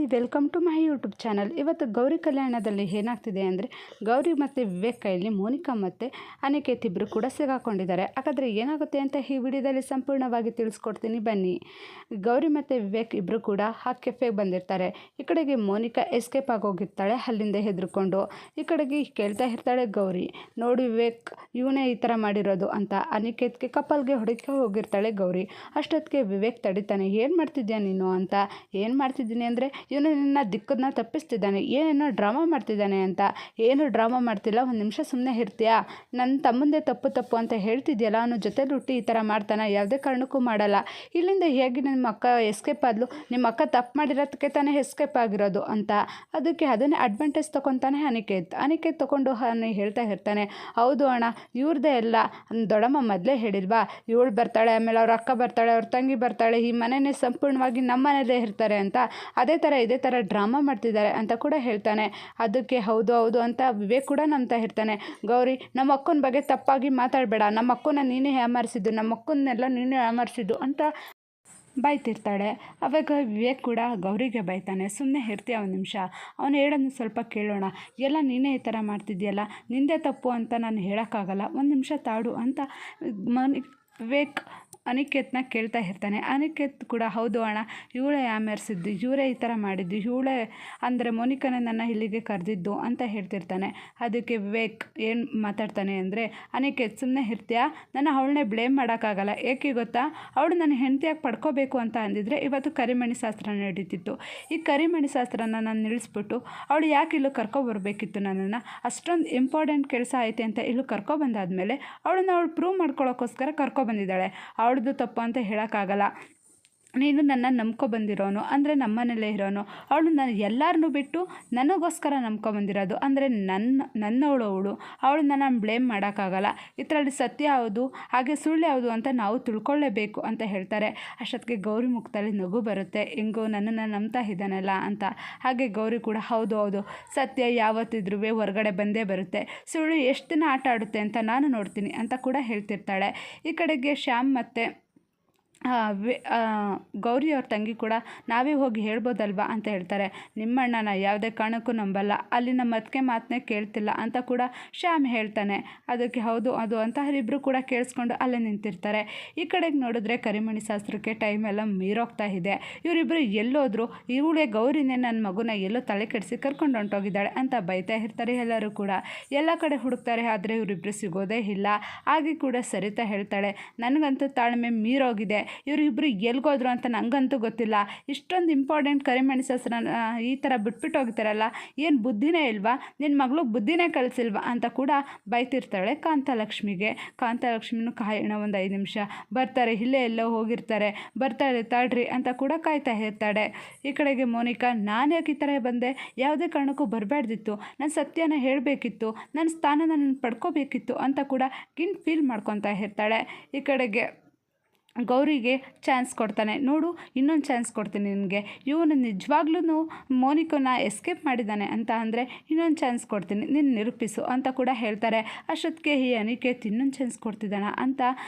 Hi welcome to my YouTube channel. ಇವತ್ತು ಗೌರಿ ಕಲ್ಯಾಣದಲ್ಲಿ ಏನಾಗ್ತಿದೆ ಅಂದರೆ ಗೌರಿ ಮತ್ತು ವಿವೇಕ್ ಕೈಯಲ್ಲಿ ಮೋನಿಕಾ ಮತ್ತು ಅನಿಕೇತ್ ಇಬ್ಬರು ಕೂಡ ಸಿಗಾಕೊಂಡಿದ್ದಾರೆ. ಹಾಗಾದರೆ ಏನಾಗುತ್ತೆ ಅಂತ ಈ ವಿಡಿಯೋದಲ್ಲಿ ಸಂಪೂರ್ಣವಾಗಿ ತಿಳಿಸ್ಕೊಡ್ತೀನಿ ಬನ್ನಿ. ಗೌರಿ ಮತ್ತು ವಿವೇಕ್ ಇಬ್ಬರು ಕೂಡ ಆ ಕೆಫೆಗೆ ಬಂದಿರ್ತಾರೆ. ಈ ಕಡೆಗೆ ಮೋನಿಕಾ ಎಸ್ಕೇಪ್ ಆಗೋಗಿರ್ತಾಳೆ ಅಲ್ಲಿಂದ ಹೆದರ್ಕೊಂಡು. ಈ ಕಡೆಗೆ ಕೇಳ್ತಾ ಇರ್ತಾಳೆ ಗೌರಿ, ನೋಡಿ ವಿವೇಕ್ ಇವನೇ ಈ ಥರ ಮಾಡಿರೋದು ಅಂತ. ಅನಿಕೇತ್ಗೆ ಕಪಲ್ಗೆ ಹೊಡಿಕೆ ಹೋಗಿರ್ತಾಳೆ ಗೌರಿ. ಅಷ್ಟೊತ್ತಿಗೆ ವಿವೇಕ್ ತಡಿತಾನೆ, ಏನು ಮಾಡ್ತಿದ್ಯಾ ನೀನು ಅಂತ. ಏನು ಮಾಡ್ತಿದ್ದೀನಿ ಅಂದರೆ ಇವನು ನಿನ್ನ ದಿಕ್ಕನ್ನ ತಪ್ಪಿಸ್ತಿದ್ದಾನೆ, ಏನೇನೋ ಡ್ರಾಮಾ ಮಾಡ್ತಿದ್ದಾನೆ ಅಂತ. ಏನು ಡ್ರಾಮಾ ಮಾಡ್ತಿಲ್ಲ, ಒಂದು ನಿಮಿಷ ಸುಮ್ಮನೆ ಇರ್ತೀಯಾ? ನನ್ನ ತಮ್ಮಂದೇ ತಪ್ಪು ಅಂತ ಹೇಳ್ತಿದ್ಯಲ್ಲ, ಅವನು ಜೊತೆಲಿ ಹುಟ್ಟಿ ಈ ಥರ ಮಾಡ್ತಾನೆ, ಯಾವುದೇ ಕಾರಣಕ್ಕೂ ಮಾಡಲ್ಲ. ಇಲ್ಲಿಂದ ಹೇಗೆ ನಿಮ್ಮ ಅಕ್ಕ ಎಸ್ಕೇಪ್ ಆದ್ಲು, ನಿಮ್ಮ ಅಕ್ಕ ತಪ್ಪು ಮಾಡಿರೋದಕ್ಕೆ ತಾನೇ ಎಸ್ಕೇಪ್ ಆಗಿರೋದು ಅಂತ. ಅದಕ್ಕೆ ಅದನ್ನೇ ಅಡ್ವಾಂಟೇಜ್ ತೊಗೊತಾನೆ ಅನಿಕೇತ್ ತೊಗೊಂಡು ಹೇಳ್ತಾ ಇರ್ತಾನೆ, ಹೌದು ಅಣ್ಣ ಇವ್ರದ್ದೇ ಎಲ್ಲ, ದೊಡ್ಡಮ್ಮ ಮೊದಲೇ ಹೇಳಿಲ್ವಾ ಇವಳು ಬರ್ತಾಳೆ, ಆಮೇಲೆ ಅವ್ರ ಅಕ್ಕ ಬರ್ತಾಳೆ, ಅವ್ರ ತಂಗಿ ಬರ್ತಾಳೆ, ಈ ಮನೆಯೇ ಸಂಪೂರ್ಣವಾಗಿ ನಮ್ಮ ಮನೇಲೇ ಇರ್ತಾರೆ ಅಂತ. ಇದೇ ಥರ ಡ್ರಾಮಾ ಮಾಡ್ತಿದ್ದಾರೆ ಅಂತ ಕೂಡ ಹೇಳ್ತಾನೆ. ಅದಕ್ಕೆ ಹೌದು ಅಂತ ವಿವೇಕ್ ಕೂಡ ನಂಬ್ತಾ ಇರ್ತಾನೆ. ಗೌರಿ, ನಮ್ಮ ಅಕ್ಕನ ಬಗ್ಗೆ ತಪ್ಪಾಗಿ ಮಾತಾಡಬೇಡ, ನಮ್ಮ ಅಕ್ಕನ ನೀನೇ ಯಾಮಾರಿಸಿದ್ದು, ನಮ್ಮ ಅಕ್ಕನ್ನೆಲ್ಲ ನೀನೇ ಯಾಮಾರಿಸಿದ್ದು ಅಂತ ಬೈತಿರ್ತಾಳೆ. ಅವಾಗ ವಿವೇಕ್ ಕೂಡ ಗೌರಿಗೆ ಬೈತಾನೆ, ಸುಮ್ಮನೆ ಇರ್ತೀಯ ಒಂದು ನಿಮಿಷ, ಅವನು ಹೇಳೋದು ಸ್ವಲ್ಪ ಕೇಳೋಣ, ಎಲ್ಲ ನೀನೇ ಈ ಥರ ಮಾಡ್ತಿದ್ಯಲ್ಲ, ನಿಂದೇ ತಪ್ಪು ಅಂತ ನಾನು ಹೇಳೋಕ್ಕಾಗಲ್ಲ, ಒಂದು ನಿಮಿಷ ತಾಡು ಅಂತ ವಿವೇಕ್ ಅನಿಕೇತ್ನ ಕೇಳ್ತಾ ಇರ್ತಾನೆ. ಅನಿಕೇತ್ ಕೂಡ ಹೌದು ಅಣ್ಣ ಇವಳೇ ಯಾಮಾರಿಸಿದ್ದು, ಇವರೇ ಈ ಥರ ಮಾಡಿದ್ದು, ಇವಳೇ ಅಂದರೆ ಮೋನಿಕಾನೇ ನನ್ನ ಇಲ್ಲಿಗೆ ಕರೆದಿದ್ದು ಅಂತ ಹೇಳ್ತಿರ್ತಾನೆ. ಅದಕ್ಕೆ ವಿವೇಕ್ ಏನು ಮಾತಾಡ್ತಾನೆ ಅಂದರೆ, ಅನಿಕೇತ್ ಸುಮ್ಮನೆ ಇರ್ತೀಯಾ, ನಾನು ಅವಳನ್ನೇ ಬ್ಲೇಮ್ ಮಾಡೋಕ್ಕಾಗಲ್ಲ, ಏಕೆ ಗೊತ್ತಾ, ಅವಳು ನನ್ನ ಹೆಂಡತಿಯಾಗಿ ಪಡ್ಕೋಬೇಕು ಅಂತ ಅಂದಿದ್ರೆ ಇವತ್ತು ಕರಿಮಣಿ ಶಾಸ್ತ್ರ ನಡೀತಿತ್ತು. ಈ ಕರಿಮಣಿ ಶಾಸ್ತ್ರನ ನಾನು ನಿಲ್ಲಿಸ್ಬಿಟ್ಟು ಅವಳು ಯಾಕೆ ಇಲ್ಲೂ ಕರ್ಕೊಬರ್ಬೇಕಿತ್ತು, ನನ್ನನ್ನು ಅಷ್ಟೊಂದು ಇಂಪಾರ್ಟೆಂಟ್ ಕೆಲಸ ಐತೆ ಅಂತ ಇಲ್ಲೂ ಕರ್ಕೊಬಂದಾದ್ಮೇಲೆ ಅವಳನ್ನು ಪ್ರೂವ್ ಮಾಡ್ಕೊಳ್ಳೋಕ್ಕೋಸ್ಕರ ಕರ್ಕೊಬಂದಿದ್ದಾಳೆ. ಅವಳದು ತಪ್ಪು ಅಂತ ಹೇಳೋಕ್ಕಾಗಲ್ಲ. ನೀನು ನನ್ನ ನಂಬ್ಕೊಬಂದಿರೋನು ಅಂದರೆ ನಮ್ಮನೇಲೇ ಇರೋನು, ಅವಳು ನಾನು ಎಲ್ಲರನ್ನೂ ಬಿಟ್ಟು ನನಗೋಸ್ಕರ ನಂಬ್ಕೊಬಂದಿರೋದು ಅಂದರೆ ನನ್ನವಳು ಅವಳು ನಾನು ಬ್ಲೇಮ್ ಮಾಡೋಕ್ಕಾಗಲ್ಲ. ಇದರಲ್ಲಿ ಸತ್ಯ ಯಾವುದು ಹಾಗೆ ಸುಳ್ಳು ಯಾವುದು ಅಂತ ನಾವು ತಿಳ್ಕೊಳ್ಳೇಬೇಕು ಅಂತ ಹೇಳ್ತಾರೆ. ಅಷ್ಟೊತ್ತಿಗೆ ಗೌರಿ ಮುಖದಲ್ಲಿ ನಗು ಬರುತ್ತೆ, ಹೆಂಗೋ ನನ್ನನ್ನು ನಂಬ್ತಾ ಇದ್ದಾನಲ್ಲ ಅಂತ. ಹಾಗೆ ಗೌರಿ ಕೂಡ ಹೌದು ಸತ್ಯ ಯಾವತ್ತಿದ್ರೂ ಹೊರಗಡೆ ಬಂದೇ ಬರುತ್ತೆ, ಸುಳ್ಳು ಎಷ್ಟು ದಿನ ಆಟ ಆಡುತ್ತೆ ಅಂತ ನಾನು ನೋಡ್ತೀನಿ ಅಂತ ಕೂಡ ಹೇಳ್ತಿರ್ತಾಳೆ. ಈ ಕಡೆಗೆ ಶ್ಯಾಮ್ ಮತ್ತು ಗೌರಿ ಅವ್ರ ತಂಗಿ ಕೂಡ ನಾವೇ ಹೋಗಿ ಹೇಳ್ಬೋದಲ್ವಾ ಅಂತ ಹೇಳ್ತಾರೆ. ನಿಮ್ಮಣ್ಣನ ಯಾವುದೇ ಕಾರಣಕ್ಕೂ ನಂಬಲ್ಲ, ಅಲ್ಲಿ ನಮ್ಮ ಅದಕ್ಕೆ ಮಾತನ್ನೇ ಕೇಳ್ತಿಲ್ಲ ಅಂತ ಕೂಡ ಶ್ಯಾಮ್ ಹೇಳ್ತಾನೆ. ಅದಕ್ಕೆ ಹೌದು ಅದು ಅಂತ ಇಬ್ಬರು ಕೂಡ ಕೇಳಿಸ್ಕೊಂಡು ಅಲ್ಲೇ ನಿಂತಿರ್ತಾರೆ. ಈ ಕಡೆಗೆ ನೋಡಿದ್ರೆ ಕರಿಮಣಿ ಶಾಸ್ತ್ರಕ್ಕೆ ಟೈಮ್ ಎಲ್ಲ ಮೀರೋಗ್ತಾ ಇದೆ. ಇವರಿಬ್ಬರು ಎಲ್ಲೋದ್ರು, ಇವಳೇ ಗೌರಿನೇ ನನ್ನ ಮಗುನ ಎಲ್ಲೋ ತಲೆ ಕೆಡಿಸಿ ಕರ್ಕೊಂಡು ಹೊಂಟೋಗಿದ್ದಾಳೆ ಅಂತ ಬೈತಾ ಇರ್ತಾರೆ. ಎಲ್ಲರೂ ಕೂಡ ಎಲ್ಲ ಕಡೆ ಹುಡುಕ್ತಾರೆ, ಆದರೆ ಇವರಿಬ್ಬರು ಸಿಗೋದೇ ಇಲ್ಲ. ಹಾಗೆ ಕೂಡ ಸರಿತಾ ಹೇಳ್ತಾಳೆ, ನನಗಂತೂ ತಾಳ್ಮೆ ಮೀರೋಗಿದೆ, ಇವರಿಬ್ಬರು ಎಲ್ಗೋದ್ರು ಅಂತ ನನಗಂತೂ ಗೊತ್ತಿಲ್ಲ, ಇಷ್ಟೊಂದು ಇಂಪಾರ್ಟೆಂಟ್ ಕರಿಮಣಿ ಶಾಸ್ತ್ರ ಈ ಥರ ಬಿಟ್ಬಿಟ್ಟು ಹೋಗ್ತಾರಲ್ಲ, ಏನು ಬುದ್ಧಿನೇ ಇಲ್ವಾ, ನಿನ್ನ ಮಗಳು ಬುದ್ಧಿನೇ ಕಲಿಸಿಲ್ವಾ ಅಂತ ಕೂಡ ಬೈತಿರ್ತಾಳೆ ಕಾಂತಲಕ್ಷ್ಮಿನೂ ಕಾಯೋಣ ಒಂದು 5 ನಿಮಿಷ ಬರ್ತಾರೆ, ಇಲ್ಲೇ ಎಲ್ಲೋ ಹೋಗಿರ್ತಾರೆ, ಬರ್ತಾರೆ ತಾಳ್ರಿ ಅಂತ ಕೂಡ ಕಾಯ್ತಾ ಇರ್ತಾಳೆ. ಈ ಕಡೆಗೆ ಮೋನಿಕಾ, ನಾನು ಯಾಕೆ ಈ ಥರ ಬಂದೆ, ಯಾವುದೇ ಕಾರಣಕ್ಕೂ ಬರಬಾರ್ದಿತ್ತು, ನಾನು ಸತ್ಯನ ಹೇಳಬೇಕಿತ್ತು, ನನ್ನ ಸ್ಥಾನನ ನಾನು ಪಡ್ಕೋಬೇಕಿತ್ತು ಅಂತ ಕೂಡ ಫೀಲ್ ಮಾಡ್ಕೊತಾ ಇರ್ತಾಳೆ. ಈ ಕಡೆಗೆ ಗೌರಿಗೆ ಚಾನ್ಸ್ ಕೊಡ್ತಾನೆ, ನೋಡು ಇನ್ನೊಂದು ಚಾನ್ಸ್ ಕೊಡ್ತೀನಿ ನಿನಗೆ, ಇವನು ನಿಜವಾಗ್ಲೂ ಮೋನಿಕನ ಎಸ್ಕೇಪ್ ಮಾಡಿದ್ದಾನೆ ಅಂತ ಅಂದರೆ ಇನ್ನೊಂದು ಚಾನ್ಸ್ ಕೊಡ್ತೀನಿ, ನೀನು ನಿರೂಪಿಸು ಅಂತ ಕೂಡ ಹೇಳ್ತಾರೆ. ಅಷ್ಟೊತ್ತಿಗೆ ಈ ಅನಿಕೇತ್ ಇನ್ನೊಂದು ಚಾನ್ಸ್ ಕೊಡ್ತಿದ್ದಾನ ಅಂತ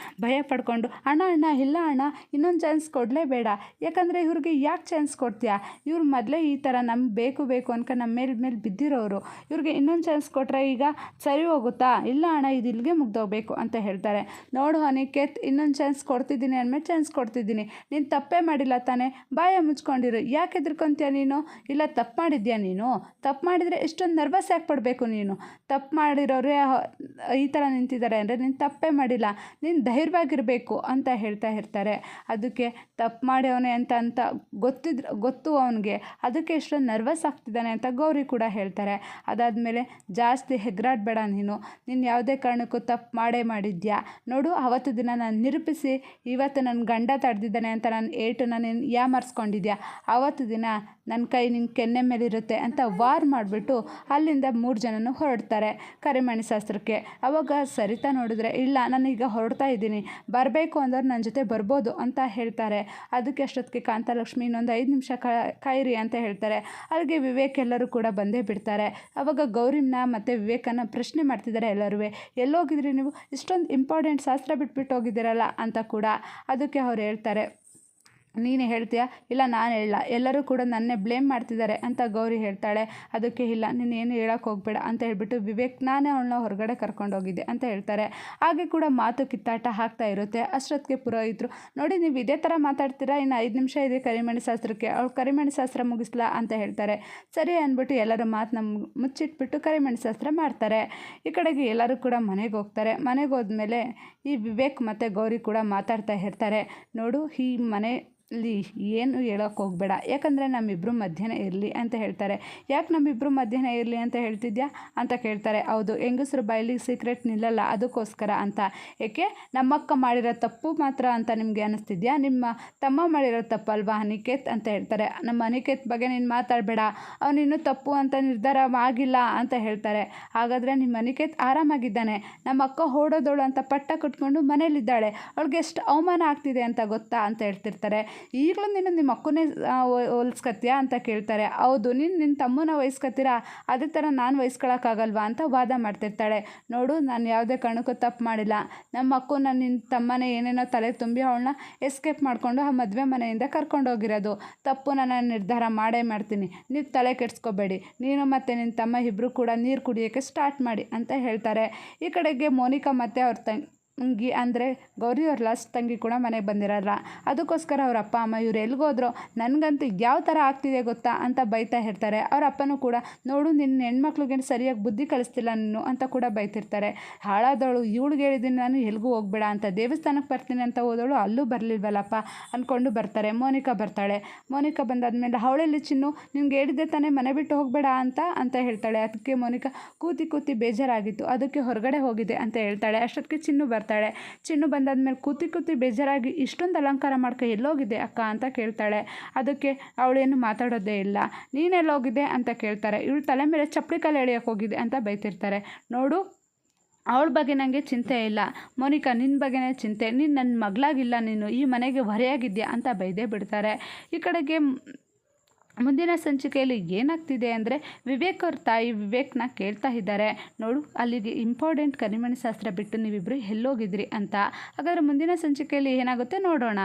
ಭಯ ಪಡ್ಕೊಂಡು, ಅಣ್ಣ ಇಲ್ಲ ಅಣ್ಣ ಇನ್ನೊಂದು ಚಾನ್ಸ್ ಕೊಡಲೇಬೇಡ, ಯಾಕಂದರೆ ಇವ್ರಿಗೆ ಯಾಕೆ ಚಾನ್ಸ್ ಕೊಡ್ತೀಯಾ, ಇವ್ರು ಮೊದಲೇ ಈ ಥರ ನಮ್ಗೆ ಬೇಕು ಅನ್ಕ ನಮ್ಮ ಮೇಲೆ ಬಿದ್ದಿರೋರು, ಇವ್ರಿಗೆ ಇನ್ನೊಂದು ಚಾನ್ಸ್ ಕೊಟ್ಟರೆ ಈಗ ಸರಿ ಹೋಗುತ್ತಾ, ಇಲ್ಲ ಅಣ್ಣ ಇದು ಇಲ್ಲಿಗೆ ಮುಗ್ದೋಗ್ಬೇಕು ಅಂತ ಹೇಳ್ತಾರೆ. ನೋಡು ಅನಿಕೇತ್, ಇನ್ನೊಂದು ಚಾನ್ಸ್ ಕೊಡ್ತಿದ್ದೀನಿ ಅಂದಮೇಲೆ ಚಾನ್ಸ್ ಕೊಡ್ತಿದ್ದೀನಿ, ನೀನು ತಪ್ಪೇ ಮಾಡಿಲ್ಲ ತಾನೇ, ಬಾಯ ಮುಚ್ಕೊಂಡಿರು, ಯಾಕೆ ಹೆದರ್ಕೊಂತೀಯ ನೀನು, ಇಲ್ಲ ತಪ್ಪು ಮಾಡಿದ್ಯಾ, ನೀನು ತಪ್ಪು ಮಾಡಿದರೆ ಇಷ್ಟೊಂದು ನರ್ವಸ್ ಯಾಕೆ ಪಡಬೇಕು, ನೀನು ತಪ್ಪು ಮಾಡಿರೋರು ಈ ಥರ ನಿಂತಿದ್ದಾರೆ ಅಂದರೆ ನೀನು ತಪ್ಪೇ ಮಾಡಿಲ್ಲ, ನೀನು ಧೈರ್ಯವಾಗಿರಬೇಕು ಅಂತ ಹೇಳ್ತಾ ಇರ್ತಾರೆ. ಅದಕ್ಕೆ ತಪ್ಪು ಮಾಡ್ಯವನೇ ಅಂತ ಗೊತ್ತು ಅವನಿಗೆ, ಅದಕ್ಕೆ ಇಷ್ಟೊಂದು ನರ್ವಸ್ ಆಗ್ತಿದ್ದಾನೆ ಅಂತ ಗೌರಿ ಕೂಡ ಹೇಳ್ತಾರೆ. ಅದಾದಮೇಲೆ ಜಾಸ್ತಿ ಹೆಗ್ರಾಡಬೇಡ, ನೀನು ಯಾವುದೇ ಕಾರಣಕ್ಕೂ ತಪ್ಪು ಮಾಡಿದ್ಯಾ, ನೋಡು ಅವತ್ತು ದಿನ ನಾನು ನಿರೂಪಿಸಿ ಇವತ್ತು ನನ್ನ ಗಂಡ ತಡೆದಿದ್ದಾನೆ ಅಂತ ನಾನು ಏಟನ್ನು ನೀನು ಯಾಮಾರಿಸ್ಕೊಂಡಿದ್ಯಾ, ಆವತ್ತು ದಿನ ನನ್ನ ಕೈ ನಿನ್ನ ಕೆನ್ನೆ ಮೇಲಿರುತ್ತೆ ಅಂತ ವಾರ್ ಮಾಡಿಬಿಟ್ಟು ಅಲ್ಲಿಂದ 3 ಜನನು ಹೊರಡ್ತಾರೆ ಕರಿಮಣಿ ಶಾಸ್ತ್ರಕ್ಕೆ. ಅವಾಗ ಸರಿತಾ ನೋಡಿದ್ರೆ, ಇಲ್ಲ ನಾನೀಗ ಹೊರಡ್ತಾ ಇದ್ದೀನಿ, ಬರಬೇಕು ಅಂದವ್ರು ನನ್ನ ಜೊತೆ ಬರ್ಬೋದು ಅಂತ ಹೇಳ್ತಾರೆ. ಅದಕ್ಕೆ ಅಷ್ಟೊತ್ತಿಗೆ ಕಾಂತಲಕ್ಷ್ಮಿ ಇನ್ನೊಂದು 5 ನಿಮಿಷ ಕಾಯಿರಿ ಅಂತ ಹೇಳ್ತಾರೆ. ಅಲ್ಲಿಗೆ ವಿವೇಕ್ ಎಲ್ಲರೂ ಕೂಡ ಬಂದೇ ಬಿಡ್ತಾರೆ. ಅವಾಗ ಗೌರಿನ ಮತ್ತು ವಿವೇಕನ ಪ್ರಶ್ನೆ ಮಾಡ್ತಿದ್ದಾರೆ ಎಲ್ಲರೂ, ಎಲ್ಲೋಗಿದ್ರಿ ನೀವು, ಇಷ್ಟೊಂದು ಇಂಪಾರ್ಟೆಂಟ್ ಶಾಸ್ತ್ರ ಬಿಟ್ಬಿಟ್ಟು ಹೋಗಿದ್ದೀರಲ್ಲ ಅಂತ ಕೂಡ. ಅದಕ್ಕೆ ಅವ್ರು ಹೇಳ್ತಾರೆ, ನೀನು ಹೇಳ್ತೀಯಾ ಇಲ್ಲ ನಾನು ಹೇಳಲ್ಲ, ಎಲ್ಲರೂ ಕೂಡ ನನ್ನೇ ಬ್ಲೇಮ್ ಮಾಡ್ತಿದ್ದಾರೆ ಅಂತ ಗೌರಿ ಹೇಳ್ತಾಳೆ. ಅದಕ್ಕೆ ಇಲ್ಲ ನೀನೇನು ಹೇಳೋಕ್ಕೆ ಹೋಗಬೇಡ ಅಂತ ಹೇಳ್ಬಿಟ್ಟು ವಿವೇಕ್ ನಾನೇ ಅವಳನ್ನ ಹೊರಗಡೆ ಕರ್ಕೊಂಡೋಗಿದ್ದೆ ಅಂತ ಹೇಳ್ತಾರೆ. ಹಾಗೆ ಕೂಡ ಮಾತು ಕಿತ್ತಾಟ ಆಗ್ತಾ ಇರುತ್ತೆ. ಅಷ್ಟೊತ್ತಿಗೆ ಪುರೋಹಿತರು ನೋಡಿ ನೀವು ಇದೇ ಥರ ಮಾತಾಡ್ತೀರಾ, ಇನ್ನು 5 ನಿಮಿಷ ಇದೆ ಕರಿಮಣಿ ಶಾಸ್ತ್ರಕ್ಕೆ, ಅವಳು ಕರಿಮಣಿ ಶಾಸ್ತ್ರ ಮುಗಿಸ್ಲಾ ಅಂತ ಹೇಳ್ತಾರೆ. ಸರಿ ಅಂದ್ಬಿಟ್ಟು ಎಲ್ಲರೂ ಮಾತನ್ನ ಮುಚ್ಚಿಟ್ಬಿಟ್ಟು ಕರಿಮಣಿ ಶಾಸ್ತ್ರ ಮಾಡ್ತಾರೆ. ಈ ಕಡೆಗೆ ಎಲ್ಲರೂ ಕೂಡ ಮನೆಗೆ ಹೋಗ್ತಾರೆ. ಮನೆಗೆ ಹೋದ್ಮೇಲೆ ಈ ವಿವೇಕ್ ಮತ್ತು ಗೌರಿ ಕೂಡ ಮಾತಾಡ್ತಾ ಇರ್ತಾರೆ. ನೋಡು ಈ ಮನೆಯಲ್ಲಿ ಏನು ಹೇಳೋಕ್ಕೆ ಹೋಗಬೇಡ, ಯಾಕಂದರೆ ನಮ್ಮಿಬ್ಬರು ಮಧ್ಯನೇ ಇರಲಿ ಅಂತ ಹೇಳ್ತಾರೆ. ಯಾಕೆ ನಮ್ಮಿಬ್ಬರು ಮಧ್ಯನೇ ಇರಲಿ ಅಂತ ಹೇಳ್ತಿದ್ಯಾ ಅಂತ ಕೇಳ್ತಾರೆ. ಹೌದು, ಹೆಂಗಸರು ಬಾಯಲ್ಲಿ ಸೀಕ್ರೆಟ್ ನಿಲ್ಲಲ್ಲ, ಅದಕ್ಕೋಸ್ಕರ ಅಂತ. ಏಕೆ ನಮ್ಮಕ್ಕ ಮಾಡಿರೋ ತಪ್ಪು ಮಾತ್ರ ಅಂತ ನಿಮಗೆ ಅನ್ನಿಸ್ತಿದ್ಯಾ? ನಿಮ್ಮ ತಮ್ಮ ಮಾಡಿರೋ ತಪ್ಪು ಅಲ್ವಾ ಅನಿಕೇತ್ ಅಂತ ಹೇಳ್ತಾರೆ. ನಮ್ಮ ಅನಿಕೇತ್ ಬಗ್ಗೆ ನೀನು ಮಾತಾಡಬೇಡ, ಅವನಿನ್ನೂ ತಪ್ಪು ಅಂತ ನಿರ್ಧಾರ ಆಗಿಲ್ಲ ಅಂತ ಹೇಳ್ತಾರೆ. ಹಾಗಾದರೆ ನಿಮ್ಮ ಅನಿಕೇತ್ ಆರಾಮಾಗಿದ್ದಾನೆ, ನಮ್ಮ ಅಕ್ಕ ಓಡೋದೋಳು ಅಂತ ಪಟ್ಟ ಕಟ್ಕೊಂಡು ಮನೇಲಿದ್ದಾಳೆ, ಅವಳಿಗೆ ಎಷ್ಟು ಅವಮಾನ ಆಗ್ತಿದೆ ಅಂತ ಗೊತ್ತಾ ಅಂತ ಹೇಳ್ತಿರ್ತಾರೆ. ಈಗಲೂ ನೀನು ನಿಮ್ಮ ಅಕ್ಕನೇ ಹೋಲಿಸ್ಕೊತೀಯಾ ಅಂತ ಕೇಳ್ತಾರೆ. ಹೌದು, ನಿನ್ನ ತಮ್ಮನ ವಹಿಸ್ಕೊತೀರಾ, ಅದೇ ಥರ ನಾನು ವಹಿಸ್ಕೊಳಕ್ಕಾಗಲ್ವಾ ಅಂತ ವಾದ ಮಾಡ್ತಿರ್ತಾಳೆ. ನೋಡು ನಾನು ಯಾವುದೇ ಕಾರಣಕ್ಕೂ ತಪ್ಪು ಮಾಡಿಲ್ಲ, ನಮ್ಮ ಅಕ್ಕು ನಿನ್ನ ತಮ್ಮನೇ ಏನೇನೋ ತಲೆ ತುಂಬಿ ಅವಳನ್ನ ಎಸ್ಕೇಪ್ ಮಾಡಿಕೊಂಡು ಆ ಮದುವೆ ಮನೆಯಿಂದ ಕರ್ಕೊಂಡೋಗಿರೋದು. ತಪ್ಪು ನಾನು ನಿರ್ಧಾರ ಮಾಡೇ ಮಾಡ್ತೀನಿ, ನೀವು ತಲೆ ಕೆಡಿಸ್ಕೋಬೇಡಿ, ನೀನು ಮತ್ತು ನಿನ್ನ ತಮ್ಮ ಇಬ್ಬರು ಕೂಡ ನೀರು ಕುಡಿಯೋಕ್ಕೆ ಸ್ಟಾರ್ಟ್ ಮಾಡಿ ಅಂತ ಹೇಳ್ತಾರೆ. ಈ ಕಡೆಗೆ ಮೋನಿಕಾ ಮತ್ತು ಅವ್ರ ತಂಗಿ ಅಂದರೆ ಗೌರಿ ಅವ್ರ ಲಾಸ್ಟ್ ತಂಗಿ ಕೂಡ ಮನೆಗೆ ಬಂದಿರಲ್ಲ. ಅದಕ್ಕೋಸ್ಕರ ಅವ್ರ ಅಪ್ಪ ಅಮ್ಮ ಇವ್ರು ಎಲ್ಲಿಗೋದ್ರು, ನನಗಂತೂ ಯಾವ ಥರ ಆಗ್ತಿದೆ ಗೊತ್ತಾ ಅಂತ ಬೈತಾ ಇರ್ತಾರೆ. ಅವ್ರ ಅಪ್ಪನೂ ಕೂಡ ನೋಡು ನಿನ್ನ ಹೆಣ್ಮಕ್ಳಿಗೆ ಸರಿಯಾಗಿ ಬುದ್ಧಿ ಕಲಿಸ್ತಿಲ್ಲ ನೀನು ಅಂತ ಕೂಡ ಬೈತಿರ್ತಾರೆ. ಹಾಳಾದವಳು ಇವಳಿಗೆ ಹೇಳಿದ್ದೀನಿ ನಾನು ಎಲ್ಗೂ ಹೋಗ್ಬೇಡ ಅಂತ, ದೇವಸ್ಥಾನಕ್ಕೆ ಬರ್ತೀನಿ ಅಂತ ಹೋದವಳು ಅಲ್ಲೂ ಬರಲಿಲ್ವಲ್ಲಪ್ಪ ಅಂದ್ಕೊಂಡು ಬರ್ತಾರೆ. ಮೋನಿಕಾ ಬರ್ತಾಳೆ. ಮೋನಿಕಾ ಬಂದಾದ್ಮೇಲೆ ಅವಳೆಲ್ಲಿ ಚಿನ್ನು, ನಿನ್ಗೆ ಹೇಳಿದ್ದೆ ತಾನೇ ಮನೆ ಬಿಟ್ಟು ಹೋಗಬೇಡ ಅಂತ ಹೇಳ್ತಾಳೆ. ಅದಕ್ಕೆ ಮೋನಿಕಾ ಕೂತಿ ಬೇಜಾರಾಗಿತ್ತು, ಅದಕ್ಕೆ ಹೊರಗಡೆ ಹೋಗಿದೆ ಅಂತ ಹೇಳ್ತಾಳೆ. ಅಷ್ಟೊತ್ತಿಗೆ ಚಿನ್ನು ಬರ್ತಾಳೆ. ಚಿನ್ನು ಬಂದಾದ್ಮೇಲೆ ಕೂತಿ ಬೇಜಾರಾಗಿ ಇಷ್ಟೊಂದು ಅಲಂಕಾರ ಮಾಡ್ಕೊ ಎಲ್ಲೋಗಿದೆ ಅಕ್ಕ ಅಂತ ಕೇಳ್ತಾಳೆ. ಅದಕ್ಕೆ ಅವಳೇನು ಮಾತಾಡೋದೇ ಇಲ್ಲ. ನೀನೆಲ್ಲೋಗಿದೆ ಅಂತ ಕೇಳ್ತಾರೆ. ಇವಳು ತಲೆ ಮೇಲೆ ಚಪ್ಪಲಿ ಕಾಲು ಎಳೆಯೋಕೆ ಹೋಗಿದೆ ಅಂತ ಬೈತಿರ್ತಾರೆ. ನೋಡು ಅವಳ ಬಗ್ಗೆ ನನಗೆ ಚಿಂತೆ ಇಲ್ಲ ಮೋನಿಕಾ, ನಿನ್ನ ಬಗ್ಗೆನೇ ಚಿಂತೆ, ನೀನು ನನ್ನ ಮಗಳಾಗಿಲ್ಲ, ನೀನು ಈ ಮನೆಗೆ ಹೊರೆಯಾಗಿದ್ಯಾ ಅಂತ ಬೈದೇ ಬಿಡ್ತಾರೆ. ಈ ಕಡೆಗೆ ಮುಂದಿನ ಸಂಚಿಕೆಯಲ್ಲಿ ಏನಾಗ್ತಿದೆ ಅಂದರೆ ವಿವೇಕ್ ಅವ್ರ ತಾಯಿ ವಿವೇಕ್ನ ಕೇಳ್ತಾ ಇದ್ದಾರೆ. ನೋಡು ಅಲ್ಲಿಗೆ ಇಂಪಾರ್ಟೆಂಟ್ ಕರಿಮಣಿ ಶಾಸ್ತ್ರ ಬಿಟ್ಟು ನೀವಿಬ್ಬರು ಎಲ್ಲೋಗಿದ್ರಿ ಅಂತ. ಹಾಗಾದರೆ ಮುಂದಿನ ಸಂಚಿಕೆಯಲ್ಲಿ ಏನಾಗುತ್ತೆ ನೋಡೋಣ.